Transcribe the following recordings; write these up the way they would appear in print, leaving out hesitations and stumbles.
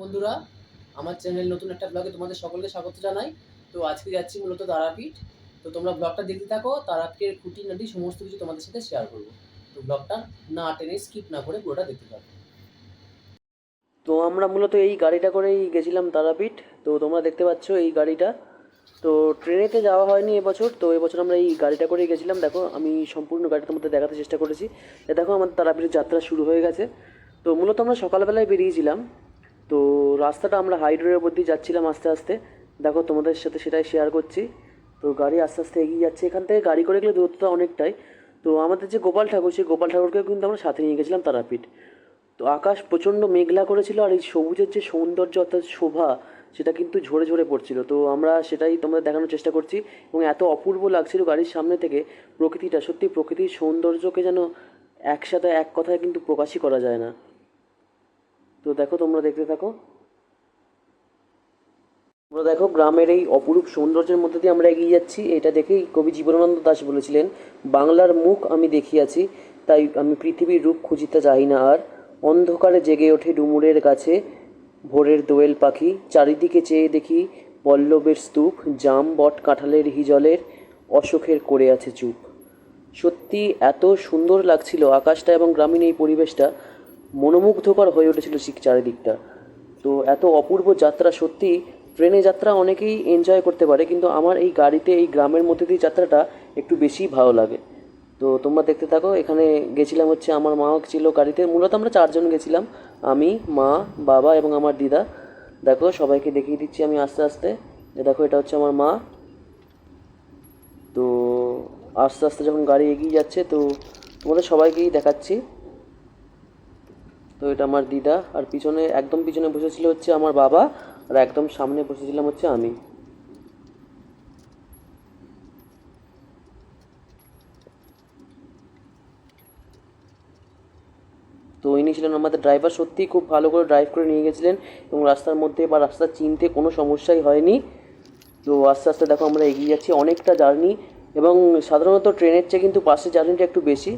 বন্ধুরা, আমার চ্যানেল নতুন একটা ব্লগে তোমাদের সকলকে স্বাগত জানাই। তো আজকে যাচ্ছি মূলত তারাপীঠ। তো তোমরা ব্লগটা দেখতে থাকো, তারাপীঠের খুঁটিনাটি সমস্ত কিছু তোমাদের সাথে শেয়ার করবো। তো ব্লগটা না টেনে স্কিপ না করে পুরোটা দেখতে থাকো। তো আমরা মূলত এই গাড়িটা করেই গেছিলাম তারাপীঠ। তো তোমরা দেখতে পাচ্ছ এই গাড়িটা। তো ট্রেনেতে যাওয়া হয়নি এবছর, তো এবছর আমরা এই গাড়িটা করেই গেছিলাম। দেখো আমি সম্পূর্ণ গাড়িটার মধ্যে দেখাতে চেষ্টা করেছি। দেখো আমাদের তারাপীঠের যাত্রা শুরু হয়ে গেছে। তো মূলত আমরা সকালবেলায় বেরিয়েছিলাম। তো রাস্তাটা আমরা হাই রোডের উপর দিয়ে যাচ্ছিলাম আস্তে আস্তে। দেখো তোমাদের সাথে সেটাই শেয়ার করছি। তো গাড়ি আস্তে আস্তে এগিয়ে যাচ্ছে, এখান থেকে গাড়ি করে গেলে দূরত্বটা অনেকটাই। তো আমাদের যে গোপাল ঠাকুর, সেই গোপাল ঠাকুরকেও কিন্তু আমরা সাথে নিয়ে গেছিলাম তারাপীঠ। তো আকাশ প্রচণ্ড মেঘলা করেছিল, আর এই সবুজের যে সৌন্দর্য অর্থাৎ শোভা, সেটা কিন্তু ঝরে ঝরে পড়ছিল। তো আমরা সেটাই তোমাদের দেখানোর চেষ্টা করছি। এবং এত অপূর্ব লাগছিল গাড়ির সামনে থেকে প্রকৃতিটা, সত্যি প্রকৃতির সৌন্দর্যকে যেন একসাথে এক কথায় কিন্তু প্রকাশই করা যায় না। তো দেখো তোমরা দেখতে থাকো। আমরা দেখো গ্রামের এই অপরূপ সৌন্দর্যের মধ্যে দিয়ে আমরা এগিয়ে যাচ্ছি। এটা দেখেই কবি জীবনানন্দ দাশ বলেছিলেন, বাংলার মুখ আমি দেখিয়াছি, তাই আমি পৃথিবীর রূপ খুঁজিতে যাই না আর। অন্ধকারে জেগে ওঠে ডুমুরের কাছে ভোরের দোয়েল পাখি, চারিদিকে চেয়ে দেখি পল্লবের স্তূপ, জাম বট কাঁঠালের হিজলের অশোকের করে আছে চুপ। সত্যি এত সুন্দর লাগছিল আকাশটা এবং গ্রামীণ এই পরিবেশটা, মনোমুগ্ধকর হয়ে উঠেছিল চারিদিকটা। তো এত অপূর্ব যাত্রা, সত্যি ট্রেনে যাত্রা অনেকেই এনজয় করতে পারে, কিন্তু আমার এই গাড়িতে এই গ্রামের মধ্যে দিয়ে যাত্রাটা একটু বেশিই ভালো লাগে। তো তোমরা দেখতে থাকো। এখানে গেছিলাম হচ্ছে, আমার মাও ছিল গাড়িতে। মূলত আমরা চারজন গেছিলাম, আমি, মা, বাবা এবং আমার দিদা। দেখো সবাইকে দেখিয়ে দিচ্ছি আমি আস্তে আস্তে। দেখো এটা হচ্ছে আমার মা। তো আস্তে আস্তে যখন গাড়ি এগিয়ে যাচ্ছে, তো তোমাদের সবাইকেই দেখাচ্ছি। তো এটা আমার দিদা, আর পিছনে একদম পিছনে বসেছিল হচ্ছে আমার বাবা, আর একদম সামনে বসেছিলাম হচ্ছে আমি। তো ইনি ছিলেন আমাদের ড্রাইভার, সত্যিই খুব ভালো করে ড্রাইভ করে নিয়ে গেছিলেন এবং রাস্তার মধ্যে বা রাস্তা চিনতে কোনো সমস্যাই হয়নি। তো আস্তে আস্তে দেখো আমরা এগিয়ে যাচ্ছি, অনেকটা জার্নি। এবং সাধারণত ট্রেনের চেয়ে কিন্তু বাসের জার্নিটা একটু বেশি।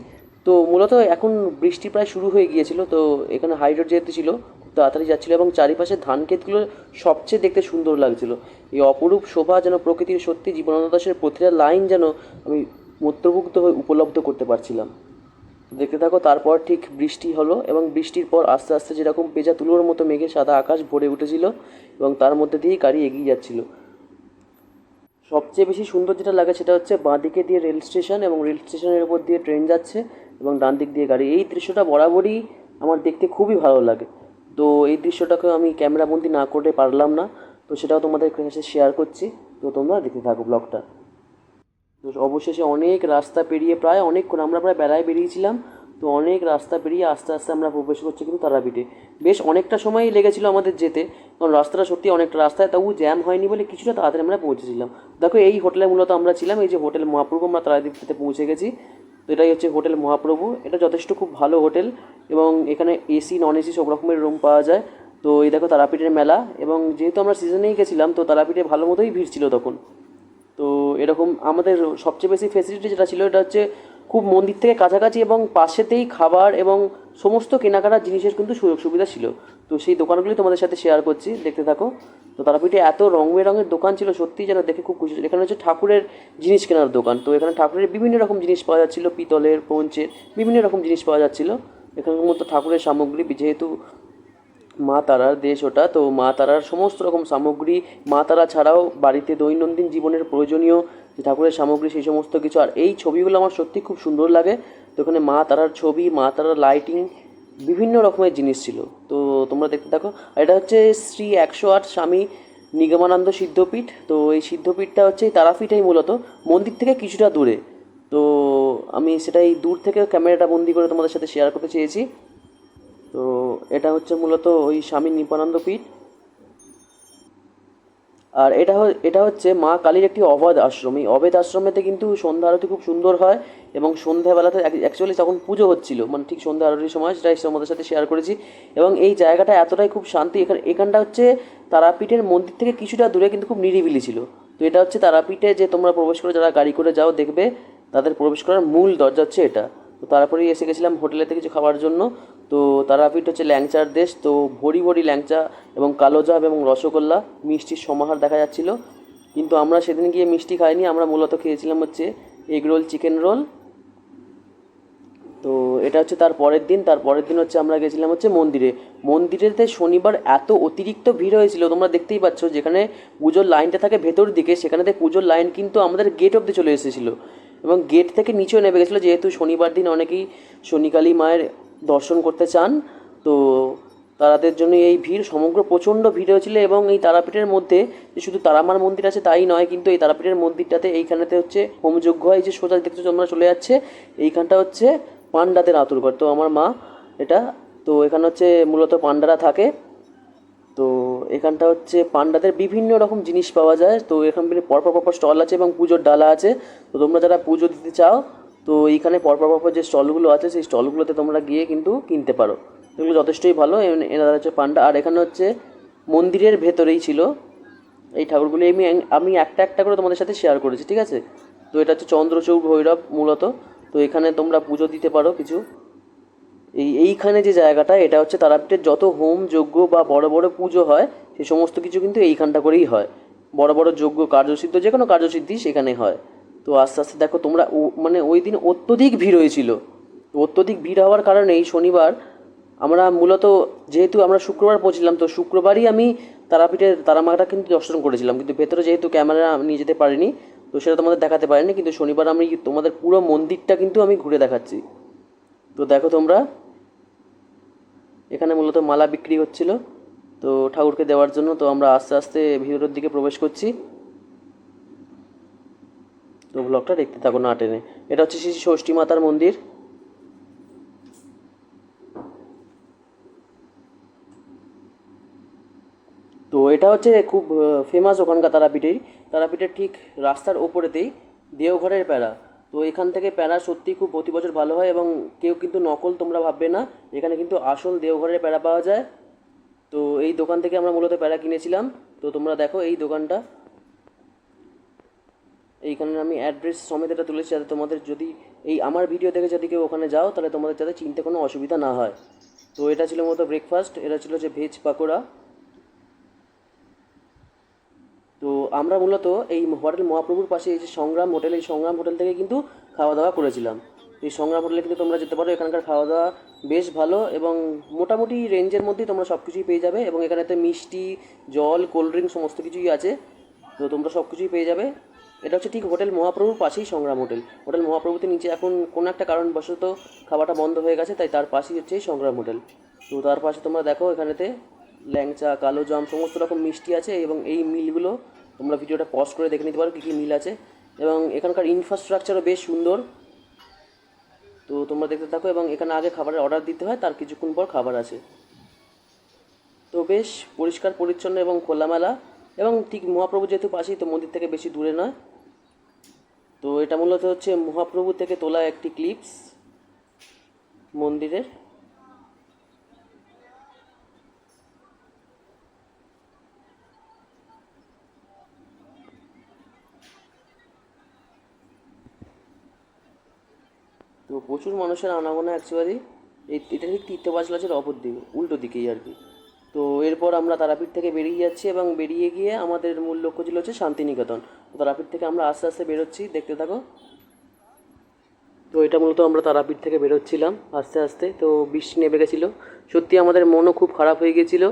তো মূলত এখন বৃষ্টি প্রায় শুরু হয়ে গিয়েছিল, তো এখানে হাই রোড যেহেতু ছিল খুব তাড়াতাড়ি যাচ্ছিলো এবং চারিপাশে ধান ক্ষেতগুলো সবচেয়ে দেখতে সুন্দর লাগছিল। এই অপরূপ শোভা যেন প্রকৃতির, সত্যি জীবনানন্দ দাশের প্রতিটা লাইন যেন আমি মন্ত্রমুগ্ধ হয়ে উপলব্ধ করতে পারছিলাম। দেখতে থাকো। তারপর ঠিক বৃষ্টি হলো এবং বৃষ্টির পর আস্তে আস্তে যেরকম পেঁজা তুলোর মতো মেঘে সাদা আকাশ ভরে উঠেছিল এবং তার মধ্যে দিয়েই গাড়ি এগিয়ে যাচ্ছিল। সবচেয়ে বেশি সুন্দর যেটা লাগে সেটা হচ্ছে বাঁদিকে দিয়ে রেল স্টেশন এবং রেল স্টেশনের উপর দিয়ে ট্রেন যাচ্ছে এবং ডান দিক দিয়ে গাড়ি। এই দৃশ্যটা বরাবরই আমার দেখতে খুবই ভালো লাগে। তো এই দৃশ্যটাকে আমি ক্যামেরাবন্দি না করে পারলাম না, তো সেটাও তোমাদের কাছে শেয়ার করছি। তো তোমরা দেখতে থাকো ব্লগটা। তো অবশেষে অনেক রাস্তা পেরিয়ে, প্রায় অনেকক্ষণ, আমরা প্রায় বেলায় বেরিয়েছিলাম, তো অনেক রাস্তা পেরিয়ে আস্তে আস্তে আমরা প্রবেশ করছি কিন্তু তারাপীঠে। বেশ অনেকটা সময়ই লেগেছিলো আমাদের যেতে, কারণ রাস্তাটা সত্যি অনেকটা, রাস্তায় তবু জ্যাম হয়নি বলে কিছুটা তাড়াতাড়ি আমরা পৌঁছেছিলাম। দেখো এই হোটেলে মূলত আমরা ছিলাম, এই যে হোটেল মহাপ্রভু, আমরা তারাপীঠে পৌঁছে গেছি। তো এটাই হচ্ছে হোটেল মহাপ্রভু। এটা যথেষ্ট খুব ভালো হোটেল এবং এখানে এসি নন এসি সব রকমের রুম পাওয়া যায়। তো এই দেখো তারাপীঠের মেলা, এবং যেহেতু আমরা সিজনেই গেছিলাম তো তারাপীঠে ভালো মতোই ভিড় ছিল তখন। তো এরকম আমাদের সবচেয়ে বেশি ফেসিলিটি যেটা ছিল এটা হচ্ছে খুব মন্দির থেকে কাছাকাছি এবং পাশেতেই খাবার এবং সমস্ত কেনাকাটার জিনিসের কিন্তু সুযোগ সুবিধা ছিল। তো সেই দোকানগুলি তোমাদের সাথে শেয়ার করছি, দেখতে থাকো। তো তারাপীঠে এত রং বেরঙের দোকান ছিল, সত্যিই যেন দেখে খুব খুশি। এখানে হচ্ছে ঠাকুরের জিনিস কেনার দোকান। তো এখানে ঠাকুরের বিভিন্ন রকম জিনিস পাওয়া যাচ্ছিলো, পিতলের, পঞ্চের, বিভিন্ন রকম জিনিস পাওয়া যাচ্ছিলো। এখানের মতো ঠাকুরের সামগ্রী, যেহেতু মা তারার দেশ ওটা, তো মা তারার সমস্ত রকম সামগ্রী, মা তারা ছাড়াও বাড়িতে দৈনন্দিন জীবনের প্রয়োজনীয় যে ঠাকুরের সামগ্রী, সেই সমস্ত কিছু। আর এই ছবিগুলো আমার সত্যি খুব সুন্দর লাগে। তো এখানে মা তারার ছবি, মা তারার লাইটিং, বিভিন্ন রকমের জিনিস ছিল। তো তোমরা দেখতে থাকো। আর এটা হচ্ছে শ্রী 108 স্বামী নিগমানন্দ সিদ্ধপীঠ। তো এই সিদ্ধপীঠটা হচ্ছে এই তারাপীঠেই মূলত, মন্দির থেকে কিছুটা দূরে। তো আমি সেটাই দূর থেকে ক্যামেরাটা বন্দি করে তোমাদের সাথে শেয়ার করতে চেয়েছি। তো এটা হচ্ছে মূলত ওই স্বামী নিপানন্দ পীঠ। আর এটা হচ্ছে মা কালীর একটি অভেদ আশ্রম। এই অভেদ আশ্রমেতে কিন্তু সন্ধ্যা আরতি খুব সুন্দর হয় এবং সন্ধ্যাবেলাতে অ্যাকচুয়ালি তখন পুজো হচ্ছিল, মানে ঠিক সন্ধ্যা আরতির সময়, সেটা আমাদের সাথে শেয়ার করেছি। এবং এই জায়গাটা এতটাই খুব শান্তি, এখানটা হচ্ছে তারাপীঠের মন্দির থেকে কিছুটা দূরে কিন্তু খুব নিরিবিলি ছিল। তো এটা হচ্ছে তারাপীঠে যে তোমরা প্রবেশ করে যারা গাড়ি করে যাও দেখবে, তাদের প্রবেশ করার মূল দরজা হচ্ছে এটা। তো তারপরেই এসে গেছিলাম হোটেলেতে কিছু খাওয়ার জন্য। তো তারাপীঠ হচ্ছে ল্যাংচার দেশ, তো ভরি ভরি ল্যাংচা এবং কালোজাম এবং রসগোল্লা মিষ্টির সমাহার দেখা যাচ্ছিলো। কিন্তু আমরা সেদিন গিয়ে মিষ্টি খাইনি, আমরা মূলত খেয়েছিলাম হচ্ছে এগ রোল, চিকেন রোল। তো এটা হচ্ছে তার পরের দিন হচ্ছে আমরা গেছিলাম হচ্ছে মন্দিরেতে শনিবার এত অতিরিক্ত ভিড় হয়েছিল, তোমরা দেখতেই পাচ্ছ। যেখানে পুজোর লাইনটা থাকে ভেতর দিকে, সেখানেতে পুজোর লাইন কিন্তু আমাদের গেট অবধি চলে এসেছিলো এবং গেট থেকে নিচেও নেমে গেছিলো, যেহেতু শনিবার দিন অনেকেই শনিকালী মায়ের দর্শন করতে চান। তো তাদের জন্য এই ভিড়, সমগ্র প্রচণ্ড ভিড় হয়েছিল। এবং এই তারাপীঠের মধ্যে যে শুধু তারামার মন্দির আছে তাই নয়, কিন্তু এই তারাপীঠের মন্দিরটাতে এইখানেতে হচ্ছে হোমযজ্ঞ হয়। যে সোজা দেখতে তোমরা চলে যাচ্ছে, এইখানটা হচ্ছে পাণ্ডাদের আতুরঘর। তো আমার মা এটা, তো এখানে হচ্ছে মূলত পাণ্ডারা থাকে। তো এখানটা হচ্ছে পাণ্ডাদের বিভিন্ন রকম জিনিস পাওয়া যায়। তো এখান থেকে পরপর পরপর স্টল আছে এবং পুজোর ডালা আছে। তো তোমরা যারা পুজো দিতে চাও, তো এইখানে পরপর পরপর যে স্টলগুলো আছে সেই স্টলগুলোতে তোমরা গিয়ে কিন্তু কিনতে পারো। এগুলো যথেষ্টই ভালো। এনারা হচ্ছে পাণ্ডা। আর এখানে হচ্ছে মন্দিরের ভেতরেই ছিল এই ঠাকুরগুলি। আমি একটা একটা করে তোমাদের সাথে শেয়ার করেছি, ঠিক আছে। তো এটা হচ্ছে চন্দ্রচূড় ভৈরব মূলত। তো এখানে তোমরা পুজো দিতে পারো কিছু। এইখানে যে জায়গাটা, এটা হচ্ছে তারাপীঠের যত হোম যজ্ঞ বা বড় বড় পুজো হয় সে সমস্ত কিছু কিন্তু এইখানটা করেই হয়। বড় বড় যজ্ঞ, কার্যসিদ্ধ, যে কোনো কার্যসিদ্ধি সেখানে হয়। তো আস্তে আস্তে দেখো তোমরা, মানে ওই দিন অত্যধিক ভিড় হয়েছিল। তো অত্যধিক ভিড় হওয়ার কারণে এই শনিবার আমরা মূলত, যেহেতু আমরা শুক্রবার পৌঁছলাম, তো শুক্রবারই আমি তারাপীঠের তারামাটা কিন্তু দর্শন করেছিলাম, কিন্তু ভেতরে যেহেতু ক্যামেরা নিয়ে যেতে পারিনি, তো সেটা তোমাদের দেখাতে পারিনি। কিন্তু শনিবার আমি তোমাদের পুরো মন্দিরটা কিন্তু আমি ঘুরে দেখাচ্ছি। তো দেখো তোমরা, এখানে মূলত মালা বিক্রি হচ্ছিল তো ঠাকুরকে দেওয়ার জন্য। তো আমরা আস্তে আস্তে ভিতরের দিকে প্রবেশ করছি। তো ব্লগটা দেখতে থাকো না টেনে। এটা হচ্ছে শ্রী ষষ্ঠী মাতার মন্দির। তো এটা হচ্ছে খুব ফেমাস ওখানকার তারাপীঠের ঠিক রাস্তার ওপরেতেই দেওঘরের প্যাড়া। তো এখান থেকে প্যাড়া সত্যি খুব প্রতি বছর ভালো হয় এবং কেউ কিন্তু নকল তোমরা ভাববে না, এখানে কিন্তু আসল দেওঘরের প্যাড়া পাওয়া যায়। তো এই দোকান থেকে আমরা মূলত প্যাড়া কিনেছিলাম। তো তোমরা দেখো এই দোকানটা, এইখানে আমি অ্যাড্রেস সমেত এটা তুলেছি, যাতে তোমাদের যদি এই আমার ভিডিও দেখে যদি কেউ ওখানে যাও, তাহলে তোমাদের যাতে চিনতে কোনো অসুবিধা না হয়। তো এটা ছিল মূলত ব্রেকফাস্ট, এটা ছিল যে ভেজ পাকোড়া। তো আমরা মূলত এই হোটেল মহাপ্রভুর পাশে এই যে সংগ্রাম হোটেল, এই সংগ্রাম হোটেল থেকে কিন্তু খাওয়া দাওয়া করেছিলাম। এই সংগ্রাম হোটেলে কিন্তু তোমরা যেতে পারো, এখানকার খাওয়া দাওয়া বেশ ভালো এবং মোটামুটি রেঞ্জের মধ্যেই তোমরা সব কিছুই পেয়ে যাবে। এবং এখানেতে মিষ্টি, জল, কোল্ড ড্রিঙ্ক সমস্ত কিছুই আছে। তো তোমরা সব কিছুই পেয়ে যাবে। এটা হচ্ছে ঠিক হোটেল মহাপ্রভুর পাশেই সংগ্রাম হোটেল। হোটেল মহাপ্রভুতে নিচে এখন কোনো একটা কারণবশত খাওয়াটা বন্ধ হয়ে গেছে, তাই তার পাশেই হচ্ছে এই সংগ্রাম হোটেল। তো তার পাশে তোমরা দেখো এখানেতে ল্যাংচা, কালো জাম সমস্ত রকম মিষ্টি আছে। এবং এই মিলগুলো তোমরা ভিডিওটা পজ করে দেখে নিতে পারো কী কী মিল আছে। এবং এখানকার ইনফ্রাস্ট্রাকচারও বেশ সুন্দর। তো তোমরা দেখতে থাকো। এবং এখানে আগে খাবারের অর্ডার দিতে হয়, তার কিছুক্ষণ পর খাবার আছে। তো বেশ পরিষ্কার পরিচ্ছন্ন এবং খোলামেলা। এবং ঠিক মহাপ্রভু যেহেতু পাশেই, তো মন্দির থেকে বেশি দূরে নয়। তো এটা মূলত হচ্ছে মহাপ্রভু থেকে তোলা একটি ক্লিপস মন্দিরের। তো প্রচুর মানুষের আনাগোনা অ্যাকচুয়ালি। এটা ঠিক তীর্থবাস লজের অপর দিকে, উল্টো দিকেই আর কি। তো এরপর আমরা তারাপীঠ থেকে বেরিয়ে যাচ্ছি এবং বেরিয়ে গিয়ে আমাদের মূল লক্ষ্য ছিল হচ্ছে শান্তিনিকেতন। তো তারাপীঠ থেকে আমরা আস্তে আস্তে বেরোচ্ছি, দেখতে থাকো। তো এটা মূলত আমরা তারাপীঠ থেকে বেরোচ্ছিলাম আস্তে আস্তে। তো বৃষ্টি নেমে গেছিলো, সত্যি আমাদের মনও খুব খারাপ হয়ে গেছিলো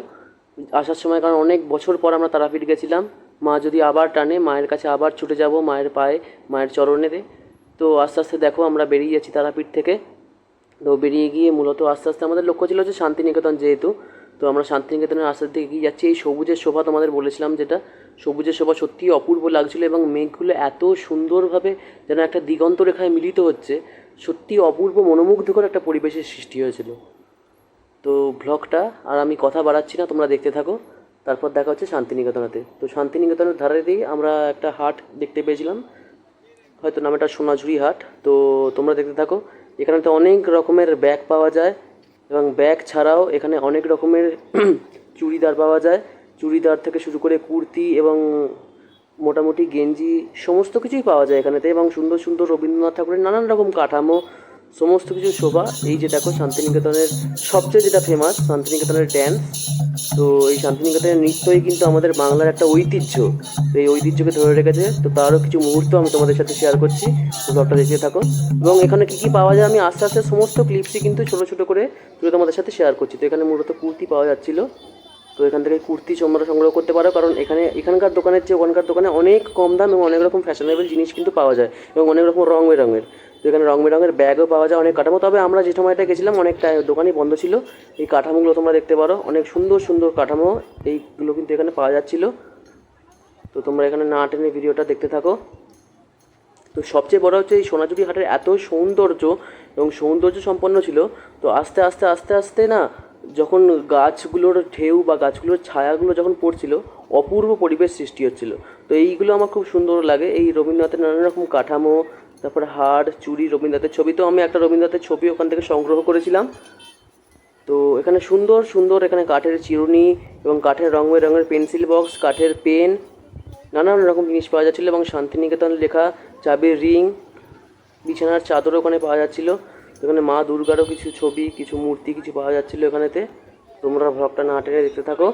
আসার সময়, কারণ অনেক বছর পর আমরা তারাপীঠ গেছিলাম। মা যদি আবার টানে, মায়ের কাছে আবার ছুটে যাব, মায়ের পায়ে, মায়ের চরণেতে। তো আস্তে আস্তে দেখো আমরা বেরিয়ে যাচ্ছি তারাপীঠ থেকে। তো বেরিয়ে গিয়ে মূলত আস্তে আস্তে আমাদের লক্ষ্য ছিল হচ্ছে শান্তিনিকেতন যেহেতু। তো আমরা শান্তিনিকেতনের রাস্তার দিকে এগিয়ে যাচ্ছি। এই সবুজের শোভা তোমাদের বলেছিলাম, যেটা সবুজের শোভা সত্যিই অপূর্ব লাগছিলো। এবং মেঘগুলো এত সুন্দরভাবে যেন একটা দিগন্ত রেখায় মিলিত হচ্ছে, সত্যি অপূর্ব মনোমুগ্ধকর একটা পরিবেশের সৃষ্টি হয়েছিল। তো ব্লগটা আর আমি কথা বাড়াচ্ছি না, তোমরা দেখতে থাকো। তারপর দেখা হচ্ছে শান্তিনিকেতনেতে। তো শান্তিনিকেতনের ধারে দিয়ে আমরা একটা হাট দেখতে পেয়েছিলাম, হয়তো নামটা সোনাঝুরি হাট। তো তোমরা দেখতে থাকো। এখানে তো অনেক রকমের ব্যাগ পাওয়া যায় এবং ব্যাগ ছাড়াও এখানে অনেক রকমের চুড়িদার পাওয়া যায়। চুড়িদার থেকে শুরু করে কুর্তি এবং মোটামুটি গেঞ্জি সমস্ত কিছুই পাওয়া যায় এখানেতে। এবং সুন্দর সুন্দর রবীন্দ্রনাথ ঠাকুরের নানান রকম কাঠামো সমস্ত কিছু শোভা। এই যে দেখো শান্তিনিকেতনের সবচেয়ে যেটা ফেমাস শান্তিনিকেতনের ড্যান্স। তো এই শান্তিনিকেতনের নৃত্যই কিন্তু আমাদের বাংলার একটা ঐতিহ্য। তো এই ঐতিহ্যকে ধরে রেখেছে। তো তারও কিছু মুহূর্ত আমি তোমাদের সাথে শেয়ার করছি, তো সবটা দেখতে থাকো। এবং এখানে কী কী পাওয়া যায় আমি আস্তে আস্তে সমস্ত ক্লিপসই কিন্তু ছোটো ছোটো করে তুলে তোমাদের সাথে শেয়ার করছি। তো এখানে মূলত কুর্তি পাওয়া যাচ্ছিলো। তো এখান থেকে কুর্তি তোমরা সংগ্রহ করতে পারো, কারণ এখানকার দোকানের চেয়ে ওখানকার দোকানে অনেক কম দাম এবং অনেক রকম ফ্যাশনেবল জিনিস কিন্তু পাওয়া যায় এবং অনেক রকম রং বেরঙের। তো এখানে রং বেরঙের ব্যাগও পাওয়া যায়, অনেক কাঠামো। তবে আমরা যে সময়টা গেছিলাম অনেকটা দোকানই বন্ধ ছিল। এই কাঠামোগুলো তোমরা দেখতে পারো, অনেক সুন্দর সুন্দর কাঠামো এইগুলো কিন্তু এখানে পাওয়া যাচ্ছিলো। তো তোমরা এখানে না টেনে ভিডিওটা দেখতে থাকো। তো সবচেয়ে বড় হচ্ছে এই সোনাঝুরি হাটের এত সৌন্দর্য এবং সৌন্দর্য সম্পন্ন ছিল। তো আস্তে আস্তে আস্তে আস্তে না, যখন গাছগুলোর ঢেউ বা গাছগুলোর ছায়াগুলো যখন পড়ছিল, অপূর্ব পরিবেশ সৃষ্টি হচ্ছিল। তো এইগুলো আমার খুব সুন্দর লাগে। এই রবীন্দ্রনাথের নানান রকম কাঠামো, তারপরে হাড় চুড়ি, রবীন্দ্রনাথের ছবি। তো আমি একটা রবীন্দ্রনাথের ছবি ওখান থেকে সংগ্রহ করেছিলাম। তো এখানে সুন্দর সুন্দর এখানে কাঠের চিরুনি এবং কাঠের রং বেরঙের পেন্সিল বক্স, কাঠের পেন, নানান রকম জিনিস পাওয়া যাচ্ছিলো। এবং শান্তিনিকেতন লেখা চাবির রিং, বিছানার চাদর ওখানে পাওয়া যাচ্ছিলো। এখানে মা দুর্গারও কিছু ছবি, কিছু মূর্তি কিছু পাওয়া যাচ্ছিলো এখানেতে। তোমরা ভ্লগটা না টেনে দেখতে থাকো।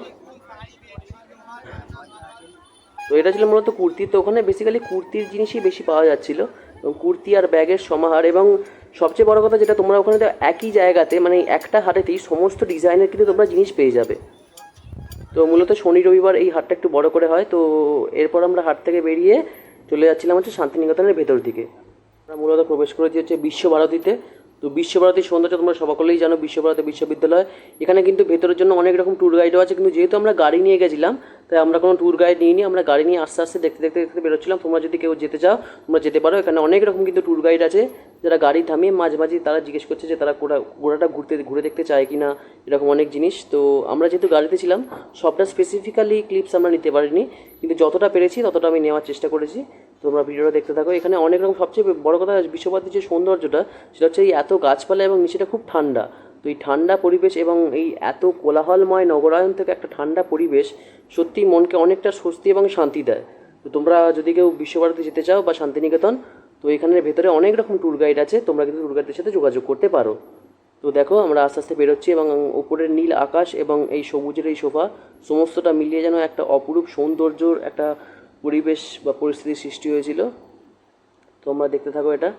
তো এটা ছিল মূলত কুর্তি। তো ওখানে বেসিক্যালি কুর্তির জিনিসই বেশি পাওয়া যাচ্ছিলো এবং কুর্তি আর ব্যাগের সমাহার। এবং সবচেয়ে বড় কথা যেটা, তোমরা ওখানে তো একই জায়গাতে মানে একটা হাটেতেই সমস্ত ডিজাইনের কিন্তু তোমরা জিনিস পেয়ে যাবে। তো মূলত শনি রবিবার এই হাটটা একটু বড় করে হয়। তো এরপর আমরা হাট থেকে বেরিয়ে চলে যাচ্ছিলাম হচ্ছে শান্তিনিকেতনের ভেতর দিকে। আমরা মূলত প্রবেশ করেছি হচ্ছে বিশ্বভারতীতে। তো বিশ্বভারতীর সৌন্দর্য তোমরা সকলেই জানো, বিশ্বভারতী বিশ্ববিদ্যালয়। এখানে কিন্তু ভেতরের জন্য অনেক রকম ট্যুর গাইডও আছে, কিন্তু যেহেতু আমরা গাড়ি নিয়ে গেছিলাম তাই আমরা কোনো ট্যুর গাইড নিইনি। আমরা গাড়ি নিয়ে আস্তে আস্তে দেখতে দেখতে দেখতে বেরোচ্ছিলাম। তোমরা যদি কেউ যেতে চাও তোমরা যেতে পারো। এখানে অনেক রকম কিন্তু ট্যুর গাইড আছে, যারা গাড়ি থামিয়ে মাঝে মাঝে তারা জিজ্ঞেস করছে যে তারা ঘোড়াটা ঘুরে দেখতে চায় কি না, এরকম অনেক জিনিস। তো আমরা যেহেতু গাড়িতে ছিলাম সবটা স্পেসিফিক্যালি ক্লিপস আমরা নিতে পারিনি, কিন্তু যতটা পেরেছি ততটা আমি নেওয়ার চেষ্টা করেছি। তোমরা ভিডিওটা দেখতে থাকো। এখানে অনেক রকম, সবচেয়ে বড় কথা বিশ্বভারতীর যে সৌন্দর্যটা সেটা হচ্ছে এই এত গাছপালা এবং নিচেটা খুব ঠান্ডা। তো এই ঠান্ডা পরিবেশ এবং এই এত কোলাহলময় নগরায়ন থেকে একটা ঠান্ডা পরিবেশ সত্যিই মনকে অনেকটা স্বস্তি এবং শান্তি দেয়। তো তোমরা যদি কেউ বিশ্বভারতী যেতে চাও বা শান্তিনিকেতন, তো এখানের ভেতরে অনেক রকম ট্যুর গাইড আছে, তোমরা কিন্তু ট্যুর গাইডের সাথে যোগাযোগ করতে পারো। তো দেখো আমরা আস্তে আস্তে বেরোচ্ছি এবং উপরের নীল আকাশ এবং এই সবুজের এই শোভা সমস্তটা মিলিয়ে যেন একটা অপরূপ সৌন্দর্যর একটা পরিবেশ বা পরিস্থিতির সৃষ্টি হয়েছিল। তোমরা দেখতে থাকো এটা।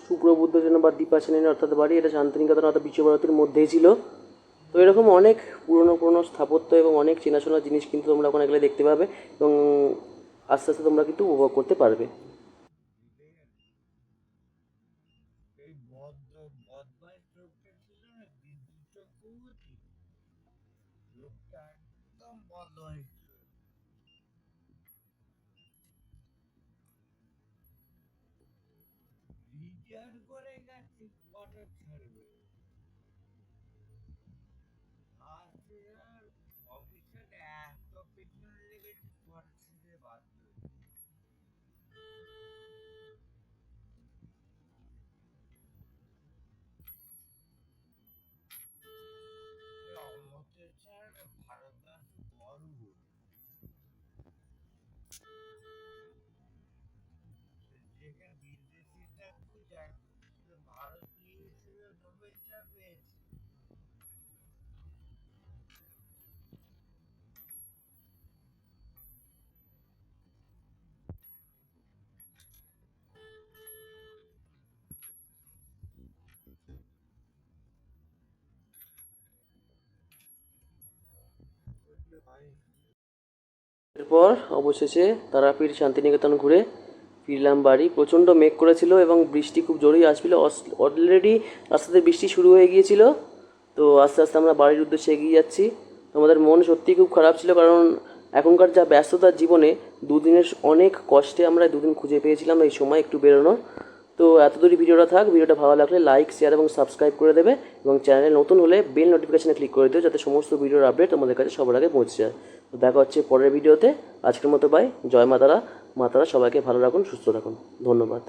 সুপ্রবুদ্ধ যেন বা দীপা সেনের অর্থাৎ বাড়ি, এটা শান্তিনিকেতন অর্থাৎ বিশ্বভারতীর মধ্যেই ছিল। তো এরকম অনেক পুরনো পুরনো স্থাপত্য এবং অনেক চেনাশোনা জিনিস কিন্তু তোমরা ওখানে গেলে দেখতে পাবে এবং আস্তে আস্তে তোমরা কিন্তু উপভোগ করতে পারবে। এরপর অবশেষে তারাপীঠ শান্তিনিকেতন ঘুরে ফিরলাম বাড়ি। প্রচণ্ড মেঘ করেছিল এবং বৃষ্টি খুব জোরেই আসছিল। অলরেডি আস্তে আস্তে বৃষ্টি শুরু হয়ে গিয়েছিল। তো আস্তে আস্তে আমরা বাড়ির উদ্দেশ্যে এগিয়ে যাচ্ছি। আমাদের মন সত্যিই খুব খারাপ ছিল, কারণ এখনকার যা ব্যস্ততার জীবনে দুদিনের অনেক কষ্টে আমরা দুদিন খুঁজে পেয়েছিলাম এই সময় একটু বেরোনোর। তো এতদূরই ভিডিওটা থাক। ভিডিওটা ভালো লাগলে লাইক শেয়ার এবং সাবস্ক্রাইব করে দেবে এবং চ্যানেলে নতুন হলে বেল নোটিফিকেশানে ক্লিক করে দিও, যাতে সমস্ত ভিডিওর আপডেট তোমাদের কাছে সবার আগে পৌঁছে যায়। তো দেখা হচ্ছে পরের ভিডিওতে। আজকের মতো বাই। জয় মাতারা। মাতারা সবাইকে ভালো রাখুন, সুস্থ রাখুন। ধন্যবাদ।